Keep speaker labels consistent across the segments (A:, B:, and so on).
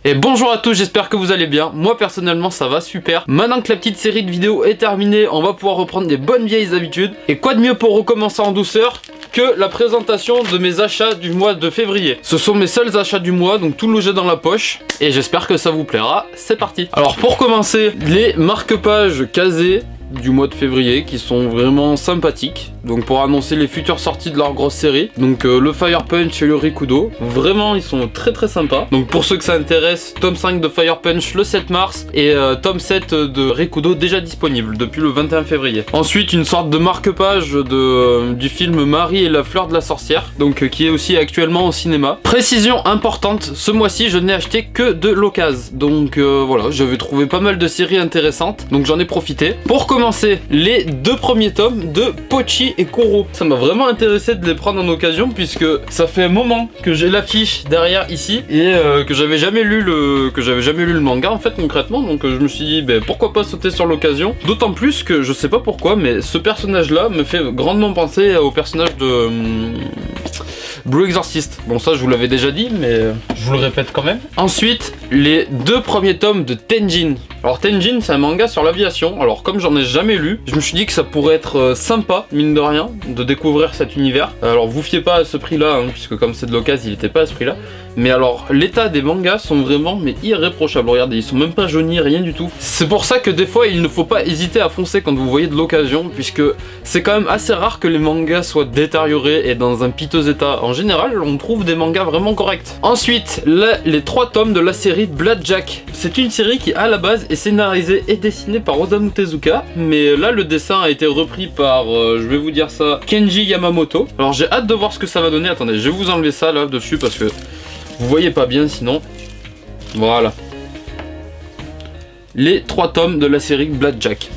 A: Et bonjour à tous, j'espère que vous allez bien. Moi personnellement ça va super. Maintenant que la petite série de vidéos est terminée, on va pouvoir reprendre des bonnes vieilles habitudes. Et quoi de mieux pour recommencer en douceur que la présentation de mes achats du mois de février. Ce sont mes seuls achats du mois, donc tout logé dans la poche. Et j'espère que ça vous plaira, c'est parti. Alors pour commencer, les marque-pages casés du mois de février qui sont vraiment sympathiques, donc pour annoncer les futures sorties de leur grosse série. Donc le Fire Punch et le Rikudo, vraiment ils sont très sympas. Donc pour ceux que ça intéresse, tome 5 de Fire Punch le 7 mars et tome 7 de Rikudo déjà disponible depuis le 21 février. Ensuite une sorte de marque-page du film Marie et la fleur de la sorcière, donc qui est aussi actuellement au cinéma. Précision importante, ce mois-ci je n'ai acheté que de l'occasion, donc voilà, j'avais trouvé pas mal de séries intéressantes, donc j'en ai profité. Pour commencer, les deux premiers tomes de Pochi et Koro. Ça m'a vraiment intéressé de les prendre en occasion puisque ça fait un moment que j'ai l'affiche derrière ici et que j'avais jamais lu le manga en fait concrètement, donc je me suis dit pourquoi pas sauter sur l'occasion, d'autant plus que je sais pas pourquoi mais ce personnage là me fait grandement penser au personnage de Blue Exorcist. Bon ça je vous l'avais déjà dit mais je vous le répète quand même. Ensuite les deux premiers tomes de Tenjin. Alors Tenjin c'est un manga sur l'aviation, alors comme j'en ai jamais lu, je me suis dit que ça pourrait être sympa mine de rien de découvrir cet univers. Alors vous fiez pas à ce prix là puisque comme c'est de l'occasion il était pas à ce prix là. Mais alors l'état des mangas sont vraiment irréprochables, regardez ils sont même pas jaunis, rien du tout. C'est pour ça que des fois il ne faut pas hésiter à foncer quand vous voyez de l'occasion, puisque c'est quand même assez rare que les mangas soient détériorés et dans un piteux état. En général on trouve des mangas vraiment corrects. Ensuite là, les 3 tomes de la série Blackjack. C'est une série qui à la base est scénarisée et dessinée par Osamu Tezuka, mais là le dessin a été repris par, je vais vous dire ça, Kenji Yamamoto. Alors j'ai hâte de voir ce que ça va donner, attendez je vais vous enlever ça là dessus parce que vous voyez pas bien sinon. Voilà. Les 3 tomes de la série Blackjack.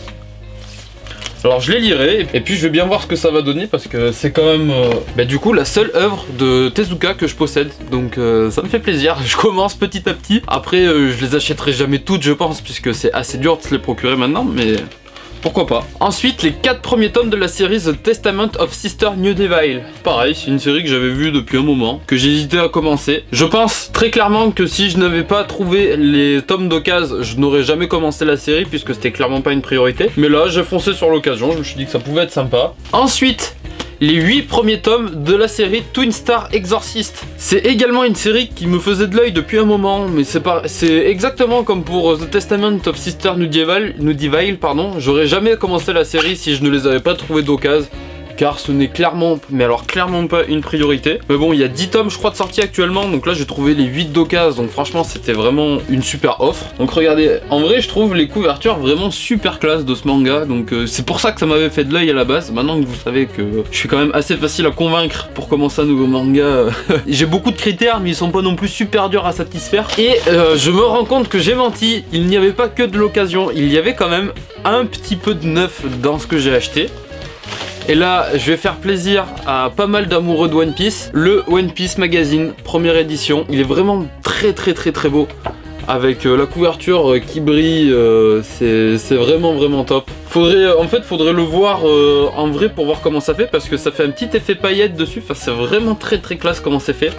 A: Alors je les lirai et puis je vais bien voir ce que ça va donner parce que c'est quand même du coup la seule œuvre de Tezuka que je possède, donc ça me fait plaisir. Je commence petit à petit, après je les achèterai jamais toutes je pense puisque c'est assez dur de se les procurer maintenant, mais pourquoi pas. Ensuite les 4 premiers tomes de la série The Testament of Sister New Devil. Pareil, c'est une série que j'avais vue depuis un moment, que j'hésitais à commencer. Je pense très clairement que si je n'avais pas trouvé les tomes d'occasion, je n'aurais jamais commencé la série puisque c'était clairement pas une priorité. Mais là j'ai foncé sur l'occasion, je me suis dit que ça pouvait être sympa. Ensuite les 8 premiers tomes de la série Twin Star Exorcist. C'est également une série qui me faisait de l'œil depuis un moment, mais c'est exactement comme pour The Testament of Sister New Devil, pardon. J'aurais jamais commencé la série si je ne les avais pas trouvés d'occasion, car ce n'est clairement, mais alors clairement pas une priorité. Mais bon, il y a 10 tomes je crois de sortie actuellement, donc là j'ai trouvé les 8 d'occasion, donc franchement c'était vraiment une super offre. Donc regardez, en vrai je trouve les couvertures vraiment super classe de ce manga, donc c'est pour ça que ça m'avait fait de l'œil à la base. Maintenant que vous savez que je suis quand même assez facile à convaincre pour commencer un nouveau manga, j'ai beaucoup de critères mais ils sont pas non plus super durs à satisfaire. Et je me rends compte que j'ai menti, il n'y avait pas que de l'occasion, il y avait quand même un petit peu de neuf dans ce que j'ai acheté. Et là, je vais faire plaisir à pas mal d'amoureux de One Piece. Le One Piece Magazine, première édition. Il est vraiment très beau. Avec la couverture qui brille, c'est vraiment top. Faudrait le voir en vrai pour voir comment ça fait, parce que ça fait un petit effet paillette dessus. Enfin, c'est vraiment très classe comment c'est fait.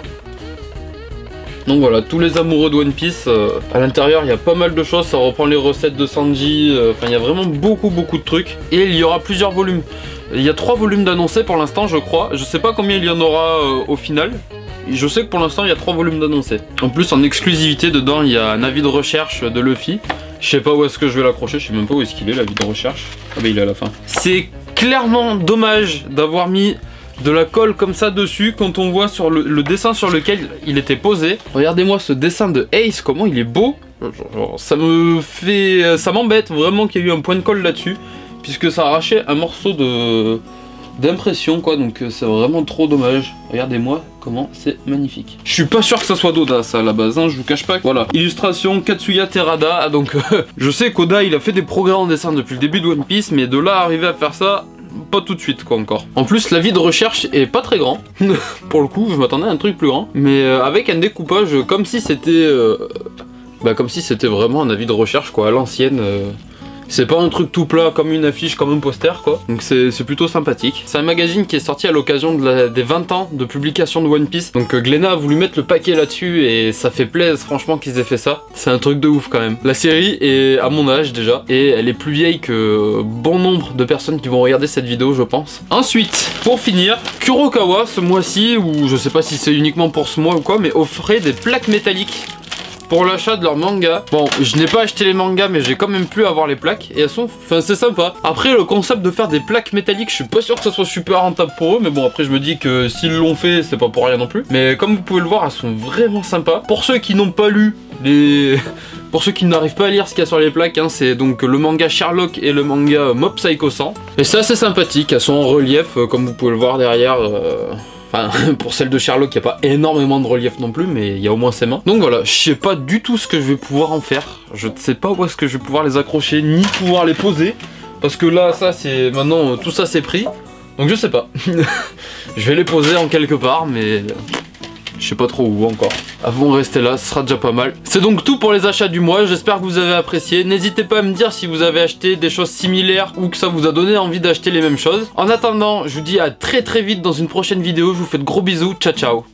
A: Donc voilà, tous les amoureux de One Piece, à l'intérieur il y a pas mal de choses, ça reprend les recettes de Sanji, enfin il y a vraiment beaucoup de trucs. Et il y aura plusieurs volumes. Il y a 3 volumes d'annoncés pour l'instant je crois, je sais pas combien il y en aura au final. Je sais que pour l'instant il y a 3 volumes d'annoncés. En plus en exclusivité dedans il y a un avis de recherche de Luffy. Je sais pas où est-ce que je vais l'accrocher, je sais même pas où est-ce qu'il est l'avis de recherche. Ah bah il est à la fin. C'est clairement dommage d'avoir mis de la colle comme ça dessus quand on voit sur le dessin sur lequel il était posé. Regardez-moi ce dessin de Ace, comment il est beau. Ça m'embête vraiment qu'il y ait eu un point de colle là-dessus, puisque ça arrachait un morceau d'impression quoi, donc c'est vraiment trop dommage. Regardez-moi comment c'est magnifique. Je suis pas sûr que ça soit d'Oda ça à la base, hein, je vous cache pas. Voilà, illustration Katsuya Terada, donc je sais qu'Oda il a fait des progrès en dessin depuis le début de One Piece, mais de là à arriver à faire ça, pas tout de suite quoi encore. En plus l'avis de recherche est pas très grand, pour le coup je m'attendais à un truc plus grand, mais avec un découpage comme si c'était vraiment un avis de recherche quoi, à l'ancienne. C'est pas un truc tout plat comme une affiche, comme un poster quoi. Donc c'est plutôt sympathique. C'est un magazine qui est sorti à l'occasion des 20 ans de publication de One Piece. Donc Glénat a voulu mettre le paquet là-dessus et ça fait plaisir franchement qu'ils aient fait ça. C'est un truc de ouf quand même. La série est à mon âge déjà et elle est plus vieille que bon nombre de personnes qui vont regarder cette vidéo je pense. Ensuite, pour finir, Kurokawa ce mois-ci, ou je sais pas si c'est uniquement pour ce mois ou quoi, mais offrait des plaques métalliques pour l'achat de leurs mangas. Bon, je n'ai pas acheté les mangas, mais j'ai quand même pu avoir les plaques et elles sont, enfin c'est sympa. Après le concept de faire des plaques métalliques, je suis pas sûr que ça soit super rentable pour eux, mais bon après je me dis que s'ils l'ont fait, c'est pas pour rien non plus. Mais comme vous pouvez le voir, elles sont vraiment sympas. Pour ceux qui n'ont pas lu les... Pour ceux qui n'arrivent pas à lire ce qu'il y a sur les plaques, hein, c'est donc le manga Sherlock et le manga Mob Psycho 100. Et c'est assez sympathique, elles sont en relief, comme vous pouvez le voir derrière. Enfin, pour celle de Sherlock, il n'y a pas énormément de relief non plus, mais il y a au moins ses mains. Donc voilà, je sais pas du tout ce que je vais pouvoir en faire. Je ne sais pas où est-ce que je vais pouvoir les accrocher, ni pouvoir les poser. Parce que là, ça c'est... Maintenant, tout ça c'est pris. Donc je sais pas. Je vais les poser en quelque part, mais... Je sais pas trop où encore. Avant de rester là, ce sera déjà pas mal. C'est donc tout pour les achats du mois, j'espère que vous avez apprécié. N'hésitez pas à me dire si vous avez acheté des choses similaires ou que ça vous a donné envie d'acheter les mêmes choses. En attendant, je vous dis à très vite dans une prochaine vidéo. Je vous fais de gros bisous, ciao ciao.